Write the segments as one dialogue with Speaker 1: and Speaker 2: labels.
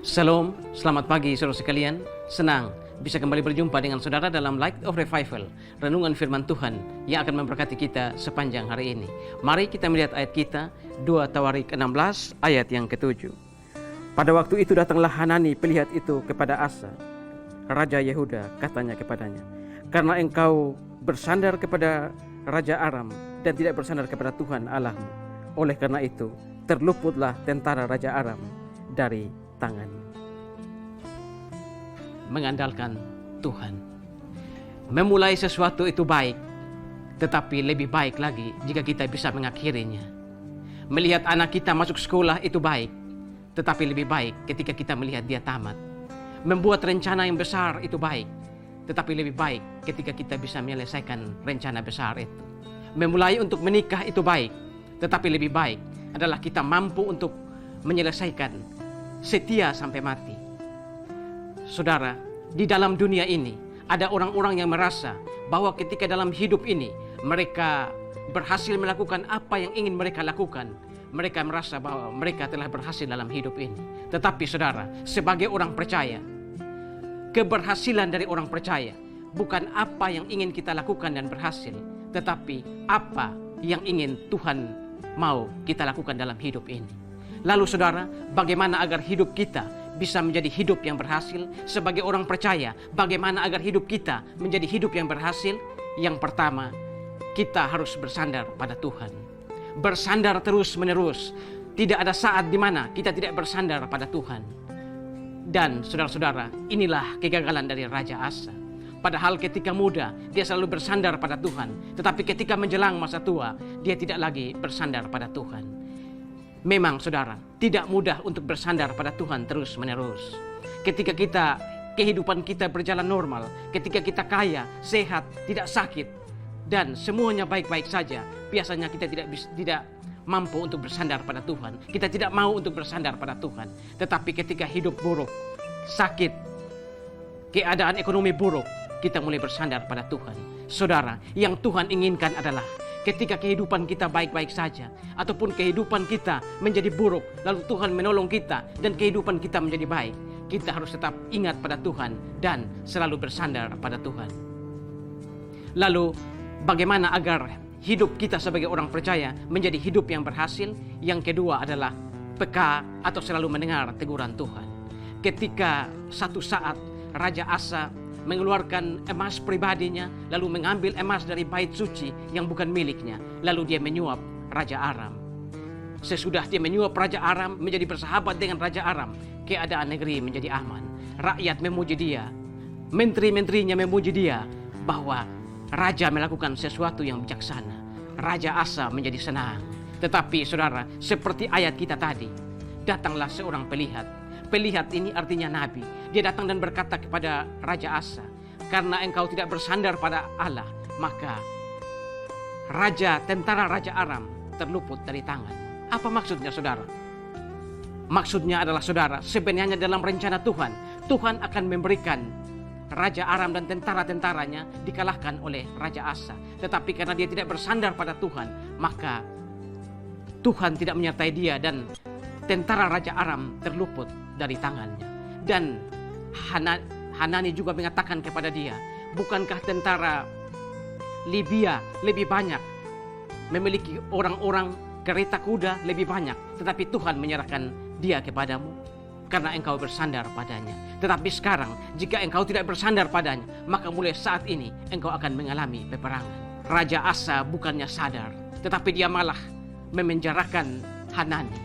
Speaker 1: Shalom, selamat pagi saudara sekalian. Senang bisa kembali berjumpa dengan saudara dalam Light of Revival, renungan firman Tuhan yang akan memberkati kita sepanjang hari ini. Mari kita melihat ayat kita, 2 Tawarik 16 ayat yang ke-7. Pada waktu itu datanglah Hanani pelihat itu kepada Asa, Raja Yehuda, katanya kepadanya, karena engkau bersandar kepada Raja Aram dan tidak bersandar kepada Tuhan Allahmu, oleh karena itu terluputlah tentara Raja Aram dari tangan. Mengandalkan Tuhan. Memulai sesuatu itu baik, tetapi lebih baik lagi jika kita bisa mengakhirinya. Melihat anak kita masuk sekolah itu baik, tetapi lebih baik ketika kita melihat dia tamat. Membuat rencana yang besar itu baik, tetapi lebih baik ketika kita bisa menyelesaikan rencana besar itu. Memulai untuk menikah itu baik, tetapi lebih baik adalah kita mampu untuk menyelesaikan setia sampai mati. Saudara, di dalam dunia ini ada orang-orang yang merasa bahwa ketika dalam hidup ini mereka berhasil melakukan apa yang ingin mereka lakukan, mereka merasa bahwa mereka telah berhasil dalam hidup ini. Tetapi saudara, sebagai orang percaya, keberhasilan dari orang percaya bukan apa yang ingin kita lakukan dan berhasil, tetapi apa yang ingin Tuhan mau kita lakukan dalam hidup ini. Lalu saudara, bagaimana agar hidup kita bisa menjadi hidup yang berhasil? Sebagai orang percaya, bagaimana agar hidup kita menjadi hidup yang berhasil? Yang pertama, kita harus bersandar pada Tuhan. Bersandar terus menerus. Tidak ada saat di mana kita tidak bersandar pada Tuhan. Dan saudara-saudara, inilah kegagalan dari Raja Asa. Padahal ketika muda, dia selalu bersandar pada Tuhan. Tetapi ketika menjelang masa tua, dia tidak lagi bersandar pada Tuhan. Memang saudara, tidak mudah untuk bersandar pada Tuhan terus menerus. Ketika kehidupan kita berjalan normal, ketika kita kaya, sehat, tidak sakit, dan semuanya baik-baik saja, biasanya kita tidak mampu untuk bersandar pada Tuhan. Kita tidak mau untuk bersandar pada Tuhan. Tetapi ketika hidup buruk, sakit, keadaan ekonomi buruk, kita mulai bersandar pada Tuhan. Saudara, yang Tuhan inginkan adalah ketika kehidupan kita baik-baik saja, ataupun kehidupan kita menjadi buruk, lalu Tuhan menolong kita dan kehidupan kita menjadi baik, kita harus tetap ingat pada Tuhan dan selalu bersandar pada Tuhan. Lalu, bagaimana agar hidup kita sebagai orang percaya menjadi hidup yang berhasil? Yang kedua adalah peka atau selalu mendengar teguran Tuhan. Ketika satu saat Raja Asa mengeluarkan emas pribadinya, lalu mengambil emas dari bait suci yang bukan miliknya, lalu dia menyuap Raja Aram. Sesudah dia menyuap Raja Aram, menjadi bersahabat dengan Raja Aram, keadaan negeri menjadi aman. Rakyat memuji dia, menteri-menterinya memuji dia, bahwa raja melakukan sesuatu yang bijaksana. Raja Asa menjadi senang. Tetapi saudara, seperti ayat kita tadi, datanglah seorang pelihat. Pelihat ini artinya nabi. Dia datang dan berkata kepada Raja Asa, karena engkau tidak bersandar pada Allah, maka tentara Raja Aram terluput dari tangan. Apa maksudnya saudara? Maksudnya adalah saudara, sebenarnya dalam rencana Tuhan, Tuhan akan memberikan Raja Aram dan tentara-tentaranya dikalahkan oleh Raja Asa. Tetapi karena dia tidak bersandar pada Tuhan, maka Tuhan tidak menyertai dia dan tentara Raja Aram terluput dari tangannya. Dan Hanani juga mengatakan kepada dia, bukankah tentara Libya lebih banyak, memiliki orang-orang kereta kuda lebih banyak, tetapi Tuhan menyerahkan dia kepadamu karena engkau bersandar padanya. Tetapi sekarang jika engkau tidak bersandar padanya, maka mulai saat ini engkau akan mengalami peperangan. Raja Asa bukannya sadar, tetapi dia malah memenjarakan Hanani.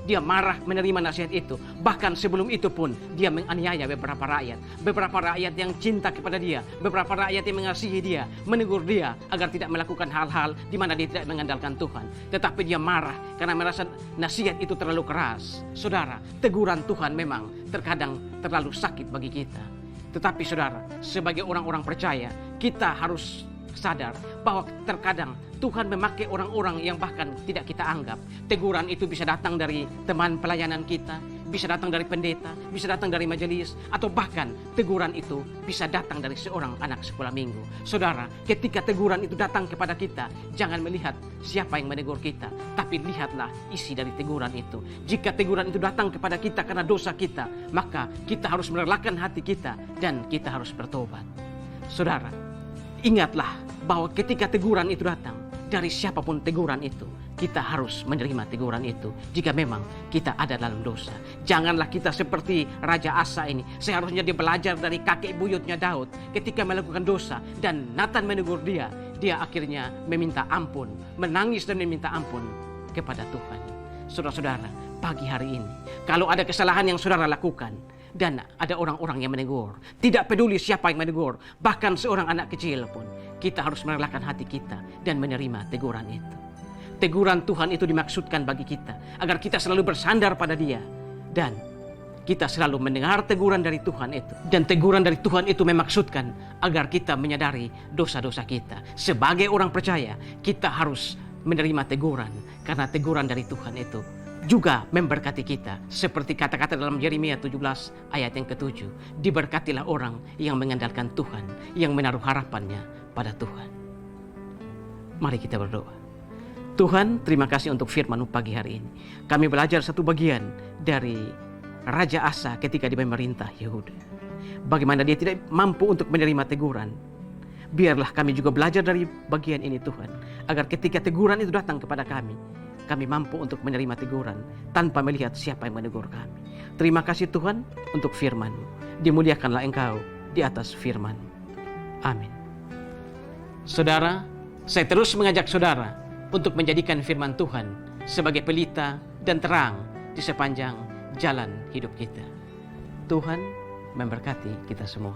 Speaker 1: Dia marah menerima nasihat itu. Bahkan sebelum itu pun dia menganiaya beberapa rakyat. Beberapa rakyat yang cinta kepada dia, beberapa rakyat yang mengasihi dia, menegur dia agar tidak melakukan hal-hal di mana dia tidak mengandalkan Tuhan. Tetapi dia marah karena merasa nasihat itu terlalu keras. Saudara, teguran Tuhan memang terkadang terlalu sakit bagi kita. Tetapi saudara, sebagai orang-orang percaya, kita harus sadar bahwa terkadang Tuhan memakai orang-orang yang bahkan tidak kita anggap. Teguran itu bisa datang dari teman pelayanan kita, bisa datang dari pendeta, bisa datang dari majelis, atau bahkan teguran itu bisa datang dari seorang anak sekolah minggu. Saudara, ketika teguran itu datang kepada kita, jangan melihat siapa yang menegur kita, tapi lihatlah isi dari teguran itu. Jika teguran itu datang kepada kita karena dosa kita, maka kita harus merelakan hati kita dan kita harus bertobat. Saudara, ingatlah bahwa ketika teguran itu datang, dari siapapun teguran itu, kita harus menerima teguran itu jika memang kita ada dalam dosa. Janganlah kita seperti Raja Asa ini. Seharusnya dia belajar dari kakek buyutnya Daud ketika melakukan dosa dan Nathan menegur dia. Dia akhirnya meminta ampun, menangis dan meminta ampun kepada Tuhan. Saudara-saudara, pagi hari ini, kalau ada kesalahan yang saudara lakukan dan ada orang-orang yang menegur, tidak peduli siapa yang menegur, bahkan seorang anak kecil pun, kita harus merelakan hati kita dan menerima teguran itu. Teguran Tuhan itu dimaksudkan bagi kita agar kita selalu bersandar pada Dia dan kita selalu mendengar teguran dari Tuhan itu. Dan teguran dari Tuhan itu memaksudkan agar kita menyadari dosa-dosa kita. Sebagai orang percaya, kita harus menerima teguran karena teguran dari Tuhan itu juga memberkati kita. Seperti kata-kata dalam Yeremia 17 ayat yang ke-7. Diberkatilah orang yang mengandalkan Tuhan, yang menaruh harapannya pada Tuhan. Mari kita berdoa. Tuhan, terima kasih untuk firman-Mu pagi hari ini. Kami belajar satu bagian dari Raja Asa ketika dia memerintah Yehuda. Bagaimana dia tidak mampu untuk menerima teguran. Biarlah kami juga belajar dari bagian ini Tuhan. Agar ketika teguran itu datang kepada kami mampu untuk menerima teguran tanpa melihat siapa yang menegur kami. Terima kasih Tuhan untuk firman-Mu. Dimuliakanlah Engkau di atas firman-Mu. Amin. Saudara, saya terus mengajak saudara untuk menjadikan firman Tuhan sebagai pelita dan terang di sepanjang jalan hidup kita. Tuhan memberkati kita semua.